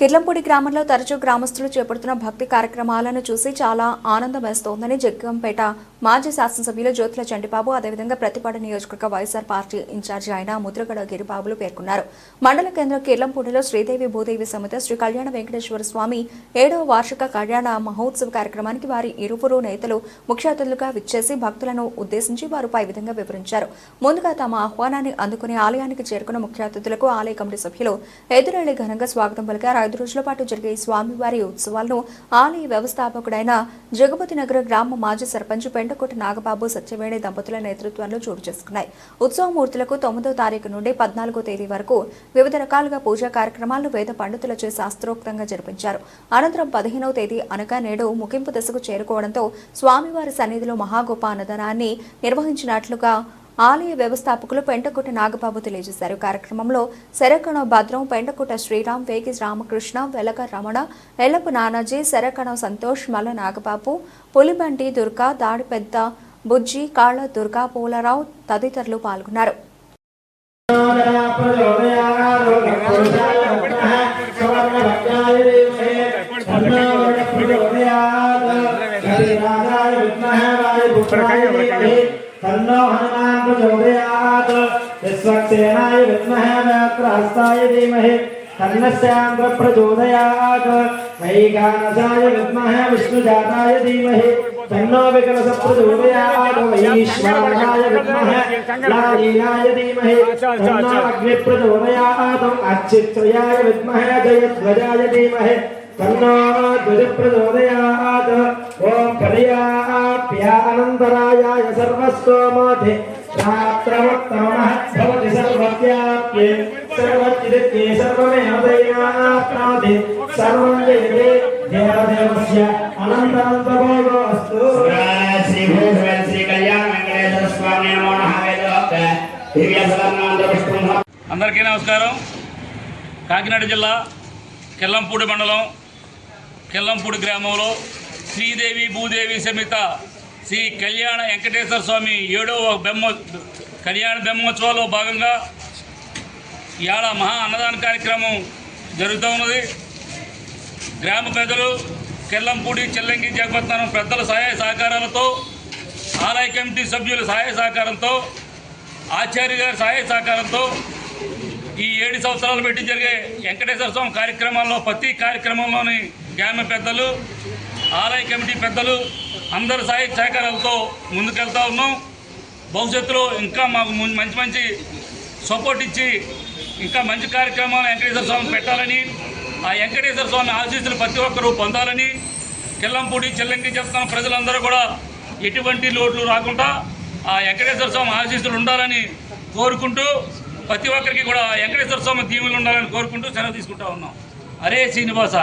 కిర్లంపూడి గ్రామంలో తరచూ గ్రామస్తులు చేపడుతున్న భక్తి కార్యక్రమాలను చూసి చాలా ఆనందం వేస్తోందని జగ్గంపేట మాజీ శాసనసభ్యులు జ్యోతుల చంటిబాబు అదేవిధంగా ప్రతిపాడు నియోజకవర్గ వైఎస్ఆర్ పార్టీ ఇన్ఛార్జి అయిన ముద్రగడ గిరిబాబులు పేర్కొన్నారు. మండల కేంద్రం కిర్లంపూడిలో శ్రీదేవి భూదేవి సమేత శ్రీ కళ్యాణ వెంకటేశ్వర స్వామి 7వ వార్షిక కళ్యాణ మహోత్సవ కార్యక్రమానికి వారి ఇరువురు నేతలు ముఖ్య అతిథులుగా విచ్చేసి భక్తులను ఉద్దేశించి వారు పై విధంగా వివరించారు. ముందుగా తమ ఆహ్వానాన్ని అందుకుని ఆలయానికి చేరుకున్న ముఖ్య అతిథులకు ఆలయ కమిటీ సభ్యులు ఎదురెళ్లి ఘనంగా స్వాగతం పలికారు. 5 రోజుల పాటు జరిగే ఈ స్వామివారి ఉత్సవాలను ఆలయ వ్యవస్థాపకుడైన జగపతి నగర గ్రామ మాజీ సర్పంచ్ పెంటకోట నాగబాబు సత్యవేణి దంపతుల నేతృత్వంలో చోటు చేసుకున్నాయి. ఉత్సవమూర్తులకు 9వ తారీఖు నుండి 14వ తేదీ వరకు వివిధ రకాలుగా పూజా కార్యక్రమాలను వేద పండితులచే శాస్త్రోక్తంగా జరిపించారు. అనంతరం 15వ తేదీ అనగా నేడు ముగింపు దశకు చేరుకోవడంతో స్వామివారి సన్నిధిలో మహాగొప్ప అన్నదానాన్ని నిర్వహించినట్లుగా ఆలయ వ్యవస్థాపకులు పెంటకోట నాగబాబు తెలియజేశారు. కార్యక్రమంలో శరకణ భద్రం, పెంటకోట శ్రీరామ్, వేగి రామకృష్ణ, వెలగ రమణ, ఎల్లపు నానాజీ, శరకణ సంతోష్, మల్ల నాగబాబు, పులిబంటి దుర్గా, దాడి పెద్ద బుజ్జి, కాళ్ళ దుర్గా, పూలరావు తదితరులు పాల్గొన్నారు. तन्नो हनुमान प्रचोदयात् विश्वक्सेनाय विद्महे वक्रहस्ताय धीमहि तन्नस्याम्र प्रचोदयात् वैगानसाय विद्महे विष्णुजाताय धीमहि तन्नो विकलस प्रचोदयात् वैश्वानराय विद्महे लालीनाय धीमहि तन्नो अग्नि प्रचोदयात् अच्छित्रयाय विद्महे जयध्वजाय धीमहि तन्नो ध्वज प्रचोदयात् ओम पर्याप्यानन्तरायाय सर्वस्तोमोधि रात्रवत्तमः भवति सर्वव्याप्ये सर्वचिदित्ये सर्वमेव दयाप्नोति सर्वं जयते देवदेवस्य अनन्तरन्तभोगोऽस्तु। श्री भूषण श्री कल्याण वेंकटेश्वर स्वामी नमो नमः। అందరికీ నమస్కారం. కాకినాడ జిల్లా కిర్లంపూడి మండలం కిర్లంపూడి గ్రామంలో శ్రీదేవి భూదేవి సమేత శ్రీ కళ్యాణ వెంకటేశ్వర స్వామి 7వ కళ్యాణ బ్రహ్మోత్సవాల్లో భాగంగా ఇవాళ మహా అన్నదాన కార్యక్రమం జరుగుతూ ఉన్నది. గ్రామ పెద్దలు కిర్లంపూడి చెల్లంగి జగపతినగరం పెద్దల సహాయ సహకారాలతో, ఆలయ కమిటీ సభ్యుల సహాయ సహకారంతో, ఆచార్య గారి సహాయ సహకారంతో ఈ 7 సంవత్సరాలు పెట్టి జరిగే వెంకటేశ్వర స్వామి కార్యక్రమాల్లో ప్రతి కార్యక్రమంలోని గ్రామ పెద్దలు, ఆలయ కమిటీ పెద్దలు అందరి సహాయ సహకారాలతో ముందుకెళ్తా ఉన్నాం. భవిష్యత్తులో ఇంకా మాకు మంచి సపోర్ట్ ఇచ్చి ఇంకా మంచి కార్యక్రమాలు వెంకటేశ్వర స్వామి పెట్టాలని, ఆ వెంకటేశ్వర స్వామి ఆశీస్సులు ప్రతి ఒక్కరూ పొందాలని, కిర్లంపూడి చెల్లంగి చెప్తున్న ప్రజలందరూ కూడా ఎటువంటి లోట్లు రాకుండా ఆ వెంకటేశ్వర స్వామి ఆశీస్సులు ఉండాలని కోరుకుంటూ, ప్రతి ఒక్కరికి కూడా వెంకటేశ్వర స్వామి దీవులు ఉండాలని కోరుకుంటూ సెలవు తీసుకుంటా ఉన్నాం. హరే శ్రీనివాస.